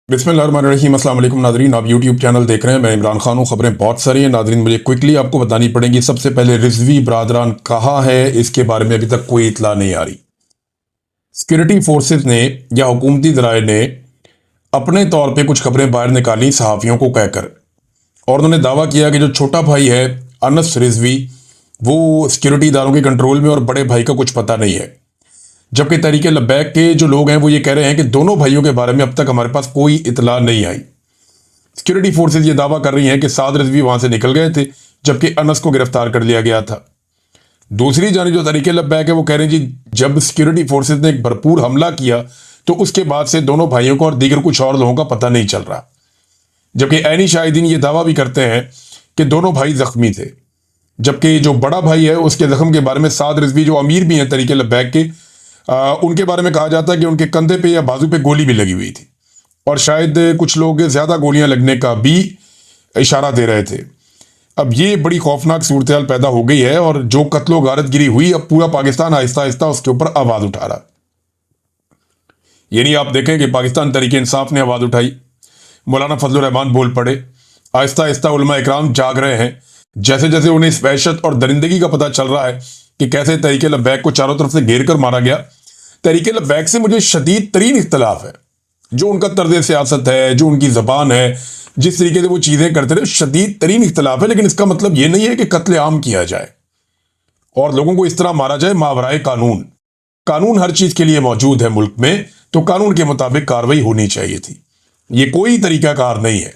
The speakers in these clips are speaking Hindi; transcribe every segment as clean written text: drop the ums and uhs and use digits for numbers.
बिस्मिल्लाहिर्रहमानिर्रहीम। अस्सलाम वालेकुम नादरीन, आप यूट्यूब चैनल देख रहे हैं। मैं इमरान खान हूँ। खबरें बहुत सारी हैं नादरीन, मुझे क्विकली आपको बतानी पड़ेंगी। सबसे पहले रिजवी बरादरान कहाँ है, इसके बारे में अभी तक कोई इतला नहीं आ रही। सिक्योरिटी फोर्सेस ने या हुकूमती ज़राए ने अपने तौर पे कुछ खबरें बाहर निकाली सहाफ़ियों को कहकर, और उन्होंने दावा किया कि जो छोटा भाई है अनस रिजवी, वो सिक्योरिटी इदारों के कंट्रोल में और बड़े भाई का कुछ पता नहीं है। जबकि तहरीक लब्बैक के जो लोग हैं वो ये कह रहे हैं कि दोनों भाइयों के बारे में अब तक हमारे पास कोई इतला नहीं आई। सिक्योरिटी फोर्सेज ये दावा कर रही हैं कि साद रिजवी वहां से निकल गए थे जबकि अनस को गिरफ्तार कर लिया गया था। दूसरी जानिब जो तहरीक लब्बैक है वो कह रहे हैं जी, जब सिक्योरिटी फोर्सेज ने एक भरपूर हमला किया तो उसके बाद से दोनों भाइयों को और दीगर कुछ और लोगों का पता नहीं चल रहा। जबकि ऐनी शाहिदीन ये दावा भी करते हैं कि दोनों भाई जख्मी थे, जबकि जो बड़ा भाई है उसके जख्म के बारे में साद रिजवी जो अमीर भी हैं तहरीक लब्बैक के, उनके बारे में कहा जाता है कि उनके कंधे पे या बाजू पे गोली भी लगी हुई थी, और शायद कुछ लोग ज्यादा गोलियां लगने का भी इशारा दे रहे थे। अब ये बड़ी खौफनाक सूरत हाल पैदा हो गई है, और जो कत्लो गारतगिरी हुई, अब पूरा पाकिस्तान आहिस्ता आहिस्ता उसके ऊपर आवाज उठा रहा। यानी आप देखें कि पाकिस्तान तहरीक इंसाफ ने आवाज उठाई, मौलाना फजलुर रहमान बोल पड़े, आहिस्ता आहिस्ता उलमा इकराम जाग रहे हैं। जैसे जैसे उन्हें इस वहशत और दरिंदगी का पता चल रहा है कि कैसे तहरीक लब्बैक को चारों तरफ से घेर कर मारा गया, तहरीक लब्बैक से मुझे शदीद तरीन इख्तलाफ है। जो उनका तर्ज सियासत है, जो उनकी जबान है, जिस तरीके से वो चीजें करते रहे, शदीद तरीन इख्तलाफ है। लेकिन इसका मतलब ये नहीं है कि कत्ले आम किया जाए और लोगों को इस तरह मारा जाए मावराए कानून। कानून हर चीज के लिए मौजूद है मुल्क में, तो कानून के मुताबिक कार्रवाई होनी चाहिए थी। ये कोई तरीकाकार नहीं है,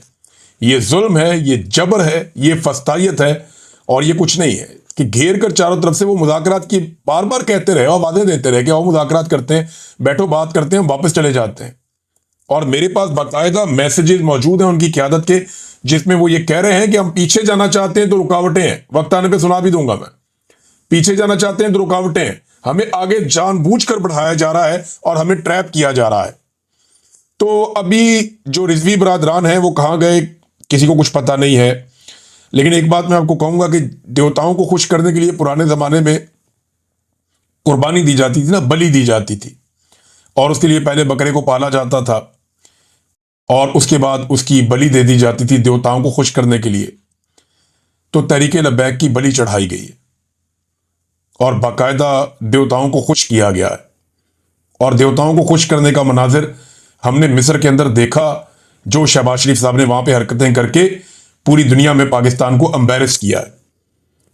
ये जुल्म है, ये जबर है, ये फस्तायत है, और ये कुछ नहीं है कि घेर कर चारों तरफ से वो मुज़ाकरात की बार बार कहते रहे और वादे देते रहे कि आओ मुज़ाकरात करते हैं, बैठो बात करते हैं, वापस चले जाते हैं। और मेरे पास बाकायदा मैसेजेस मौजूद हैं उनकी क़यादत के, जिसमें वो ये कह रहे हैं कि हम पीछे जाना चाहते हैं तो रुकावटें हैं। वक्त आने पर सुना भी दूंगा मैं। पीछे जाना चाहते हैं तो रुकावटें हैं, हमें आगे जानबूझकर बढ़ाया जा रहा है और हमें ट्रैप किया जा रहा है। तो अभी जो रिजवी बरादरान है वो कहाँ गए, किसी को कुछ पता नहीं है। लेकिन एक बात मैं आपको कहूंगा कि देवताओं को खुश करने के लिए पुराने जमाने में कुर्बानी दी जाती थी ना, बलि दी जाती थी, और उसके लिए पहले बकरे को पाला जाता था और उसके बाद उसकी बलि दे दी जाती थी देवताओं को खुश करने के लिए। तो तहरीक लब्बैक की बलि चढ़ाई गई है और बाकायदा देवताओं को खुश किया गया है, और देवताओं को खुश करने का मनाजिर हमने मिस्र के अंदर देखा, जो शहबाज शरीफ साहब ने वहां पे हरकतें करके पूरी दुनिया में पाकिस्तान को एम्बेरस किया है।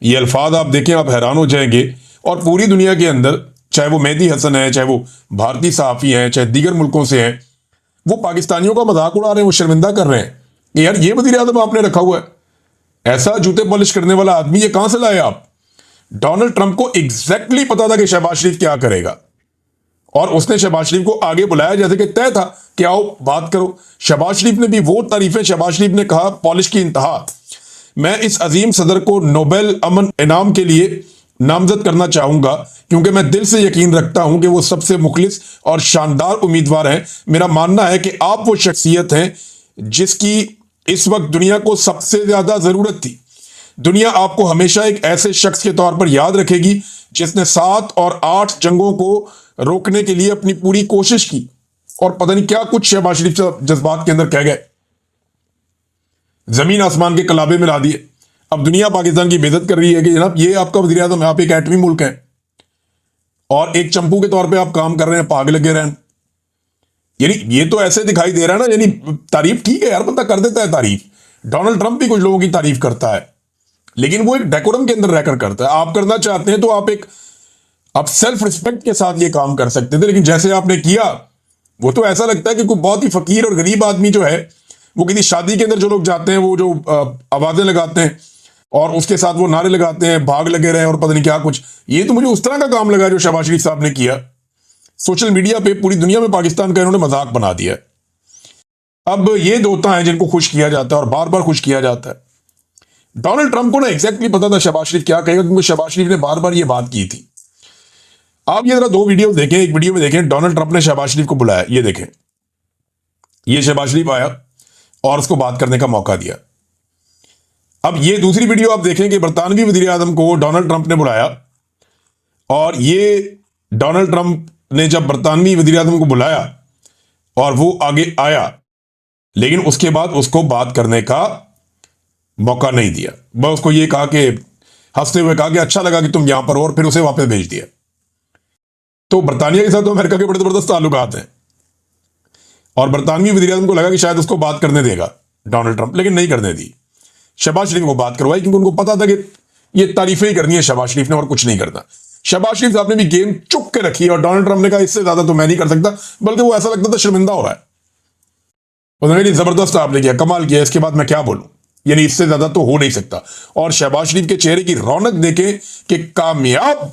ये अल्फाज आप देखें, आप हैरान हो जाएंगे। और पूरी दुनिया के अंदर, चाहे वो मेहदी हसन है, चाहे वो भारतीय सहाफ़ी हैं, चाहे दीगर मुल्कों से हैं, वो पाकिस्तानियों का मजाक उड़ा रहे हैं, वो शर्मिंदा कर रहे हैं कि यार ये वज़ीर आज़म आपने रखा हुआ है, ऐसा जूते पॉलिश करने वाला आदमी, ये कहां से लाए आप। डोनाल्ड ट्रंप को एग्जैक्टली पता था कि शहबाज शरीफ क्या करेगा, और उसने शहबाज शरीफ को आगे बुलाया जैसे कि तय था कि आओ बात करो। शहबाज शरीफ ने भी वो तारीफें, शहबाज शरीफ ने कहा पॉलिश की इंतहा। मैं इस अजीम सदर को नोबेल अमन इनाम के लिए नामजद करना चाहूंगा, क्योंकि मैं दिल से यकीन रखता हूं कि वो सबसे मुखलिस और शानदार उम्मीदवार हैं। मेरा मानना है कि आप वो शख्सियत हैं जिसकी इस वक्त दुनिया को सबसे ज्यादा जरूरत थी। दुनिया आपको हमेशा एक ऐसे शख्स के तौर पर याद रखेगी जिसने 7 और 8 जंगों को रोकने के लिए अपनी पूरी कोशिश की, और पता नहीं क्या कुछ शहबाज शरीफ जज्बात के अंदर कह गए, जमीन आसमान के कलाबे में ला दिए। अब दुनिया पाकिस्तान की बेइज्जत कर रही है कि जनाब ये आपका वज़ीर आज़म है, आप एक एटमी मुल्क हैं और एक चंपू के तौर पे आप काम कर रहे हैं, पाग लगे रहन। यानी ये तो ऐसे दिखाई दे रहा है ना, यानी तारीफ ठीक है यार, बंदा कर देता है तारीफ। डोनाल्ड ट्रंप भी कुछ लोगों की तारीफ करता है, लेकिन वो एक डेकोरम के अंदर रहकर करता है। आप करना चाहते हैं तो आप सेल्फ रिस्पेक्ट के साथ ये काम कर सकते थे, लेकिन जैसे आपने किया, वो तो ऐसा लगता है कि कोई बहुत ही फकीर और गरीब आदमी जो है, वो किसी शादी के अंदर जो लोग जाते हैं, वो जो आवाजें लगाते हैं और उसके साथ वो नारे लगाते हैं, भाग लगे रहे और पता नहीं क्या कुछ। ये तो मुझे उस तरह का काम लगा जो शहबाज शरीफ साहब ने किया। सोशल मीडिया पे पूरी दुनिया में पाकिस्तान का इन्होंने मजाक बना दिया। अब ये देवता हैं जिनको खुश किया जाता है और बार बार खुश किया जाता है। डोनाल्ड ट्रंप को ना एग्जैक्टली पता था शहबाज शरीफ क्या कहेगा, क्योंकि शहबाज शरीफ ने बार बार ये बात की थी। आप ये जरा 2 वीडियो देखें। एक वीडियो में देखें डोनाल्ड ट्रंप ने शहबाज शरीफ को बुलाया, ये देखें, ये शहबाज शरीफ आया और उसको बात करने का मौका दिया। अब ये दूसरी वीडियो आप देखें कि बरतानवी वज़ीर आज़म को डोनाल्ड ट्रंप ने बुलाया, और ये डोनाल्ड ट्रंप ने जब बरतानवी वज़ीर आज़म को बुलाया और वो आगे आया, लेकिन उसके बाद उसको बात करने का मौका नहीं दिया। बस उसको ये कहा कि, हंसते हुए कहा कि अच्छा लगा कि तुम यहां पर हो, और फिर उसे वापस भेज दिया। तो बरतानिया के साथ तो अमेरिका के बड़े जबरदस्त ताल्लुकात हैं, और बरतानवी वज़ीर आज़म को लगा कि शायद उसको बात करने देगा डोनाल्ड ट्रंप, लेकिन नहीं करने दी। शहबाज शरीफ को बात करवाई, क्योंकि उनको पता था कि ये तारीफें ही करनी है शहबाज शरीफ ने, और कुछ नहीं करना। शहबाज शरीफ साहब ने भी गेम चुप के रखी, और डोनाल्ड ट्रंप ने कहा इससे ज्यादा तो मैं नहीं कर सकता, बल्कि वो ऐसा लगता था शर्मिंदा हो रहा है। उन्होंने जबरदस्त आपने किया, कमाल किया, इसके बाद मैं क्या बोलूं, यानी इससे ज्यादा तो हो नहीं सकता। और शहबाज शरीफ के चेहरे की रौनक देखें कि कामयाब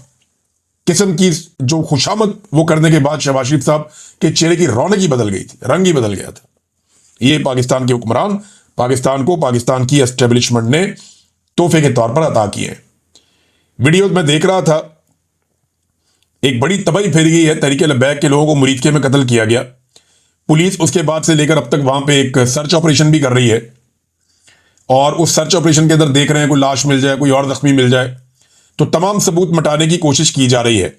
किस्म की जो खुशामद वो करने के बाद शहबाज शरीफ साहब के चेहरे की रौनक ही बदल गई थी, रंग ही बदल गया था। ये पाकिस्तान के हुक्मरान पाकिस्तान को पाकिस्तान की एस्टेब्लिशमेंट ने तोहफे के तौर पर अता किए हैं। वीडियोज में देख रहा था, एक बड़ी तबाही फैल गई है, तहरीके लब्बैक के लोगों को मुरीदके में कत्ल किया गया। पुलिस उसके बाद से लेकर अब तक वहां पे एक सर्च ऑपरेशन भी कर रही है, और उस सर्च ऑपरेशन के अंदर देख रहे हैं कोई लाश मिल जाए, कोई और जख्मी मिल जाए, तो तमाम सबूत मिटाने की कोशिश की जा रही है।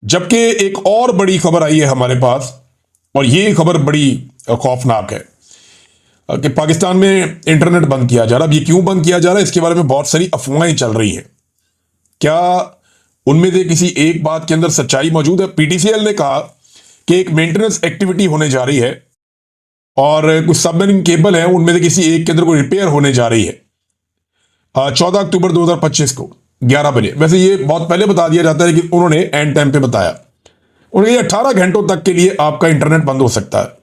जबकि एक और बड़ी खबर आई है हमारे पास, और ये खबर बड़ी खौफनाक है कि पाकिस्तान में इंटरनेट बंद किया जा रहा है। अब ये क्यों बंद किया जा रहा है, इसके बारे में बहुत सारी अफवाहें चल रही हैं। क्या उनमें से किसी एक बात के अंदर सच्चाई मौजूद है? पीटीसीएल ने कहा कि एक मेंटेनेंस एक्टिविटी होने जा रही है, और कुछ सबमरीन केबल है, उनमें से किसी एक के अंदर कोई रिपेयर होने जा रही है 14 अक्टूबर 2025 को 11 बजे। वैसे ये बहुत पहले बता दिया जाता है, लेकिन उन्होंने एंड टाइम पे बताया। उन्होंने 18 घंटों तक के लिए आपका इंटरनेट बंद हो सकता है,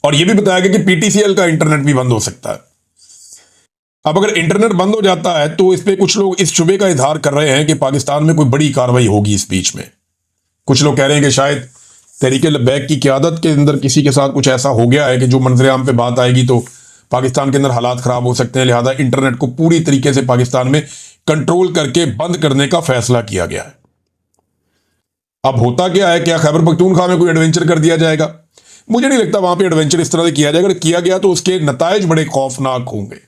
और यह भी बताया गया कि पीटीसीएल का इंटरनेट भी बंद हो सकता है। अब अगर इंटरनेट बंद हो जाता है तो इस पे कुछ लोग इस शुबे का इजहार कर रहे हैं कि पाकिस्तान में कोई बड़ी कार्रवाई होगी इस बीच में। कुछ लोग कह रहे हैं कि शायद तहरीके लब्बैक की क़यादत के अंदर किसी के साथ कुछ ऐसा हो गया है कि जो मंजरेआम पे बात आएगी तो पाकिस्तान के अंदर हालात खराब हो सकते हैं, लिहाजा इंटरनेट को पूरी तरीके से पाकिस्तान में कंट्रोल करके बंद करने का फैसला किया गया है। अब होता क्या है, क्या खैबर पख्तूनख्वा में कोई एडवेंचर कर दिया जाएगा? मुझे नहीं लगता वहां पे एडवेंचर इस तरह से किया जाएगा। अगर किया गया तो उसके नताइज बड़े खौफनाक होंगे,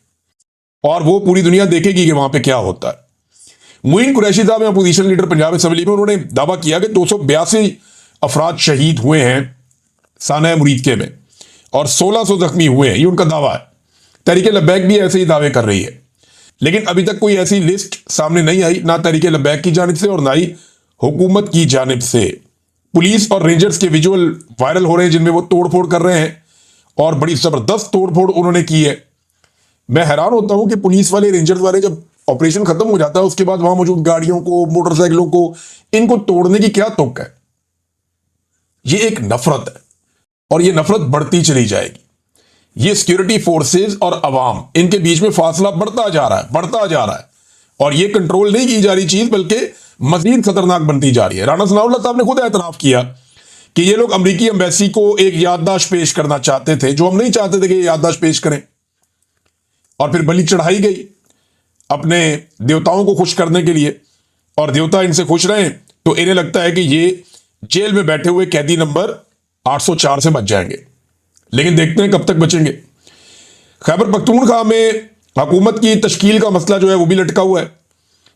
और वो पूरी दुनिया देखेगी कि वहां पे क्या होता है। मुइन कुरैशी साहब अपोजिशन लीडर पंजाब असेंबली में, उन्होंने दावा किया कि 282 अफराद शहीद हुए हैं साना मुरीदके में, और 1600 जख्मी हुए हैं, ये उनका दावा है। तहरीके लब्बैक भी ऐसे ही दावे कर रही है, लेकिन अभी तक कोई ऐसी लिस्ट सामने नहीं आई, ना तहरीके लब्बैक की जानिब से और ना ही हुकूमत की जानिब से। पुलिस और रेंजर्स के विजुअल वायरल हो रहे हैं जिनमें वो तोड़फोड़ कर रहे हैं, और बड़ी जबरदस्त तोड़फोड़ उन्होंने की है। मैं हैरान होता हूं कि पुलिस वाले, रेंजर्स वाले, जब ऑपरेशन खत्म हो जाता है उसके बाद वहां मौजूद गाड़ियों को, मोटरसाइकिलों को, इनको तोड़ने की क्या तुक है? ये एक नफरत है, और ये नफरत बढ़ती चली जाएगी। ये सिक्योरिटी फोर्सेस और अवाम, इनके बीच में फासला बढ़ता जा रहा है, बढ़ता जा रहा है, और ये कंट्रोल नहीं की जा रही चीज, बल्कि मजीद खतरनाक बनती जा रही है। राणा सनाउल्लाह साहब ने खुद एतराफ किया कि ये लोग अमेरिकी एम्बेसी को एक याददाश्त पेश करना चाहते थे, जो हम नहीं चाहते थे कि ये याददाश्त पेश करें, और फिर बलि चढ़ाई गई अपने देवताओं को खुश करने के लिए, और देवता इनसे खुश रहे तो इन्हें लगता है कि ये जेल में बैठे हुए कैदी नंबर 804 से बच जाएंगे। लेकिन देखते हैं कब तक बचेंगे। खैबर पख्तूनख्वा में हुकूमत की तश्कील का मसला जो है वो भी लटका हुआ है।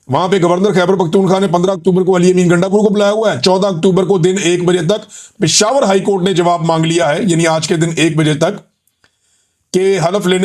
वहां पे गवर्नर खैबर पख्तूनख्वा ने 15 अक्टूबर को अली अमीन गंडापुर को बुलाया हुआ है। 14 अक्टूबर को दिन 1 बजे तक पेशावर हाई कोर्ट ने जवाब मांग लिया है, यानी आज के दिन 1 बजे तक, के हलफ लेने